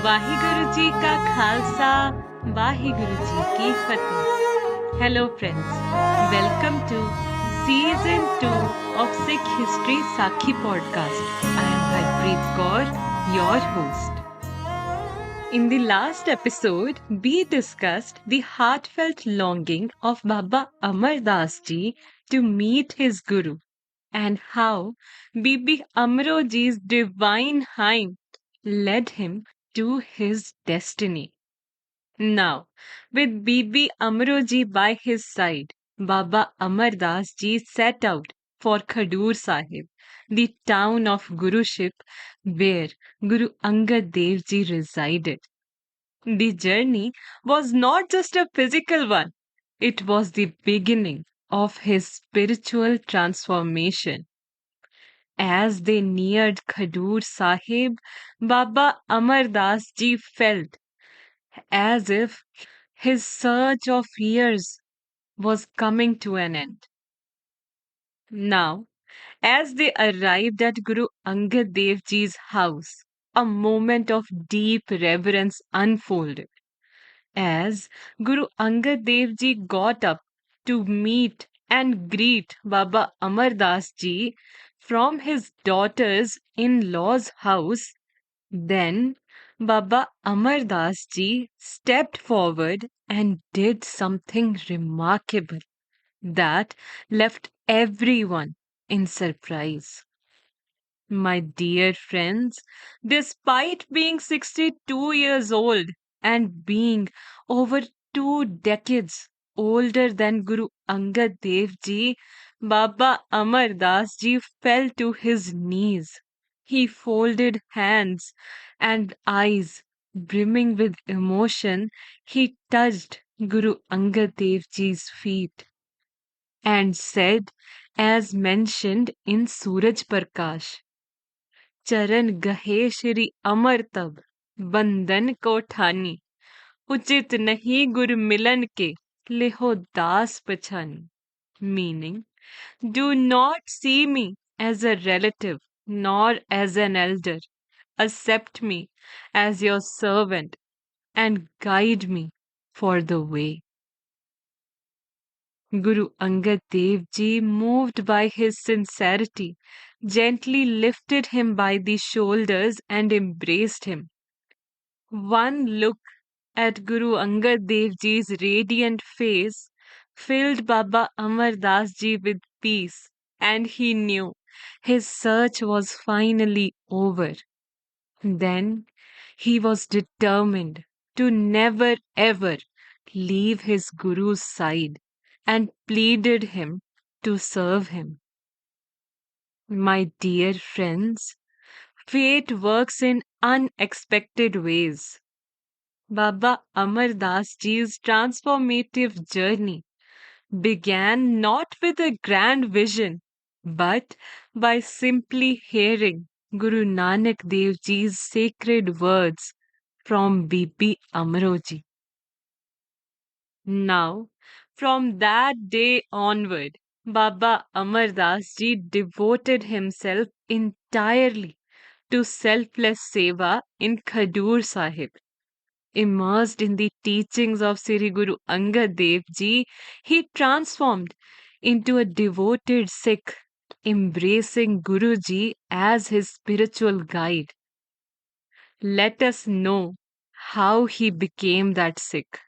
वाहिगुरु जी का खालसा, वाहिगुरु जी की फतेह. Hello friends, welcome to season 2 of Sikh History Sakhi podcast. I am Harpreet Kaur, your host. In the last episode, we discussed the heartfelt longing of Baba Amar Das ji to meet his guru and how Bibi Amro ji's divine hymn led him to his destiny. Now, with Bibi Amro ji by his side, Baba Amar Das ji set out for Khadur Sahib, the town of Guruship where Guru Angad Dev ji resided. The journey was not just a physical one, it was the beginning of his spiritual transformation. As they neared Khadur Sahib, Baba Amar Das ji felt as if his search of years was coming to an end. Now, as they arrived at Guru Angad Dev ji's house, a moment of deep reverence unfolded. As Guru Angad Dev ji got up to meet and greet Baba Amar Das ji from his daughter's in-law's house, then Baba Amar Das ji stepped forward and did something remarkable that left everyone in surprise. My dear friends, despite being 62 years old and being over 2 decades older than Guru Angad Dev ji, Baba Amar Das ji fell to his knees. He folded hands and eyes brimming with emotion. He touched Guru Angad Dev ji's feet and said, as mentioned in Suraj Prakash, चरण गहे श्री अमर तब बंदन को ठानी उचित नहीं गुर मिलन के लेहो दास पछानी. Meaning, do not see me as a relative nor as an elder. Accept me as your servant and guide me for the way. Guru Angad Dev Ji, moved by his sincerity, gently lifted him by the shoulders and embraced him. One look at Guru Angad Dev Ji's radiant face filled Baba Amar Das Ji with peace, and he knew his search was finally over. Then he was determined to never ever leave his Guru's side and pleaded him to serve him. My dear friends, fate works in unexpected ways. Baba Amar Das Ji's transformative journey began not with a grand vision, but by simply hearing Guru Nanak Dev Ji's sacred words from Bibi Amro ji. Now, from that day onward, Baba Amar Das Ji devoted himself entirely to selfless seva in Khadur Sahib. Immersed in the teachings of Sri Guru Angad Dev Ji, he transformed into a devoted Sikh, embracing Guru Ji as his spiritual guide. Let us know how he became that Sikh.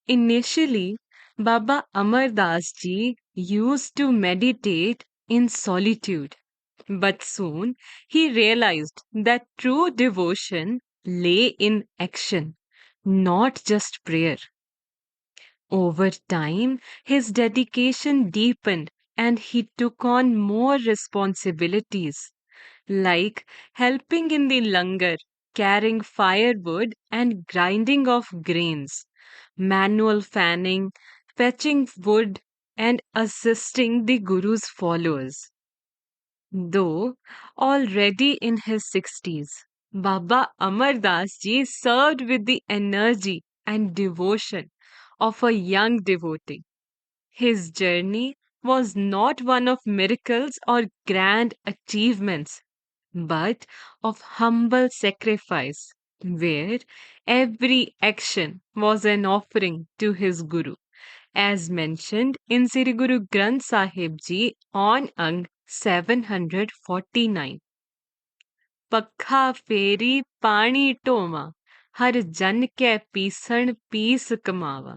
Initially, Baba Amar Das Ji used to meditate in solitude, but soon he realized that true devotion lay in action, not just prayer. Over time, his dedication deepened and he took on more responsibilities, like helping in the langar, carrying firewood and grinding of grains, manual fanning, fetching wood, and assisting the Guru's followers. Though already in his 60s, Baba Amar Das Ji served with the energy and devotion of a young devotee. His journey was not one of miracles or grand achievements. but of humble sacrifice, where every action was an offering to his Guru, as mentioned in Sri Guru Granth Sahib Ji on Ang 749. ਪੱਖਾ ਫੇਰੀ ਪਾਣੀ ਢੋਵਾਂ ਹਰ ਜਨ ਕੈ ਪੀਸਣ piece ਕਮਾਵਾ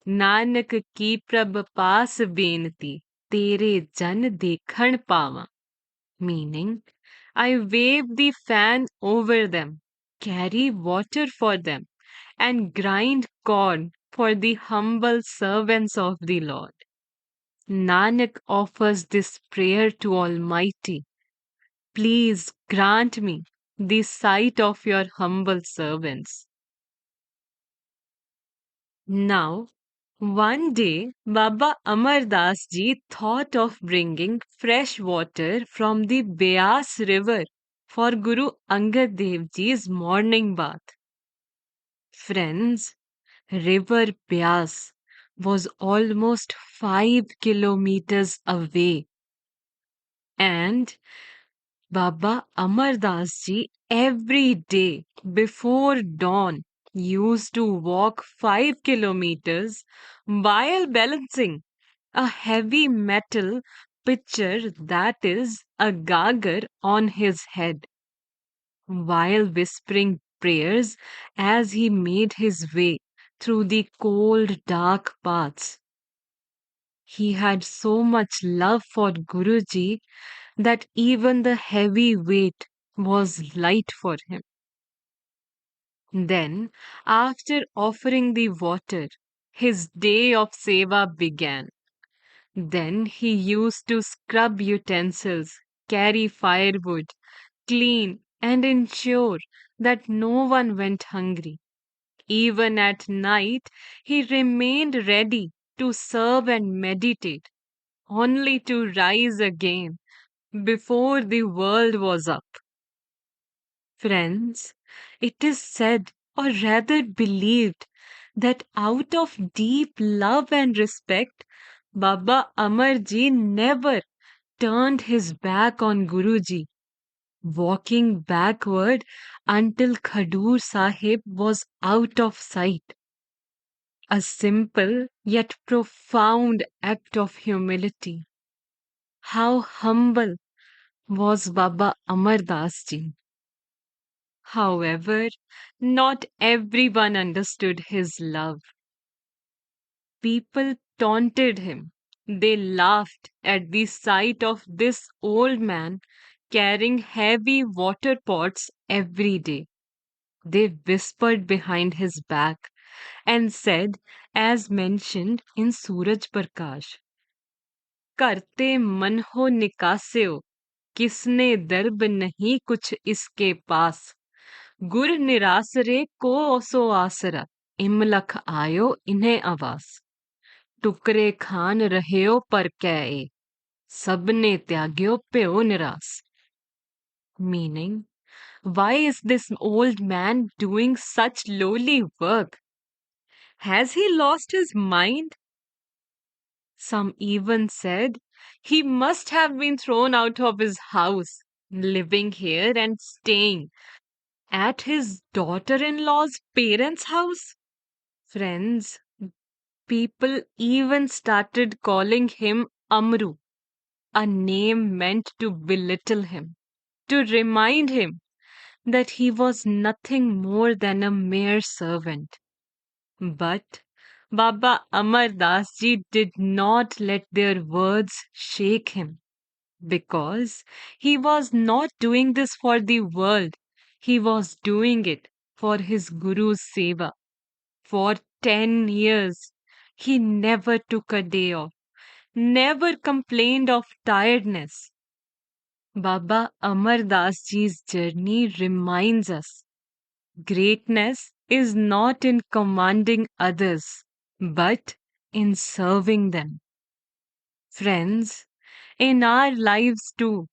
Nanak ਕੀ ਪ੍ਰਭ ਪਾਸ ਬੇਨਤੀ ਤੇਰੇ ਜਨ ਦੇਖਣ ਪਾਵਾਂ meaning I wave the fan over them, carry water for them, and grind corn for the humble servants of the Lord. Nanak offers this prayer to Almighty. Please grant me the sight of your humble servants. Now, one day, Baba Amar Das ji thought of bringing fresh water from the Beas river for Guru Angad Dev ji's morning bath. Friends, River Beas was almost 5 kilometers away, and Baba Amar Das ji every day before dawn used to walk 5 kilometers while balancing a heavy metal pitcher, that is a gagar, on his head, while whispering prayers as he made his way through the cold dark paths. He had so much love for Guruji that even the heavy weight was light for him. Then, after offering the water, his day of seva began. Then he used to scrub utensils, carry firewood, clean, and ensure that no one went hungry. Even at night, he remained ready to serve and meditate, only to rise again before the world was up. Friends, it is said, or rather believed, that out of deep love and respect, Baba Amarji never turned his back on Guruji, walking backward until Khadur Sahib was out of sight. A simple yet profound act of humility. How humble was Baba Amar Das ji. However, not everyone understood his love. People taunted him. They laughed at the sight of this old man carrying heavy water pots every day. They whispered behind his back and said, as mentioned in Suraj Prakash, करते मन हो निकास्यो किसने दर्ब नहीं कुछ इसके पास गुर निरासरे को सो आसरा इमलख आयो इन्हें आवास टुकरे खान रह्यो पर कै सबने त्याग्यो प्यो निरास meaning why is this old man doing such lowly work? Has he lost his mind? Some even said he must have been thrown out of his house, living here and staying at his daughter in law's parents' house. Friends, people even started calling him Amru, a name meant to belittle him, to remind him that he was nothing more than a mere servant. But Baba Amar Das ji did not let their words shake him, because he was not doing this for the world. He was doing it for his Guru's seva. For 10 years, he never took a day off, never complained of tiredness. Baba Amar Das ji's journey reminds us greatness is not in commanding others, but in serving them. Friends, in our lives too,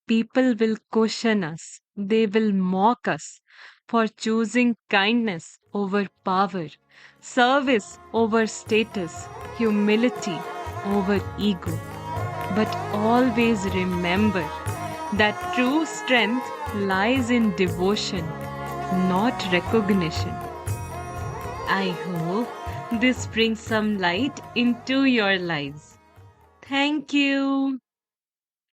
people will question us, they will mock us for choosing kindness over power, service over status, humility over ego. But always remember that true strength lies in devotion, not recognition. I hope this brings some light into your lives. Thank you.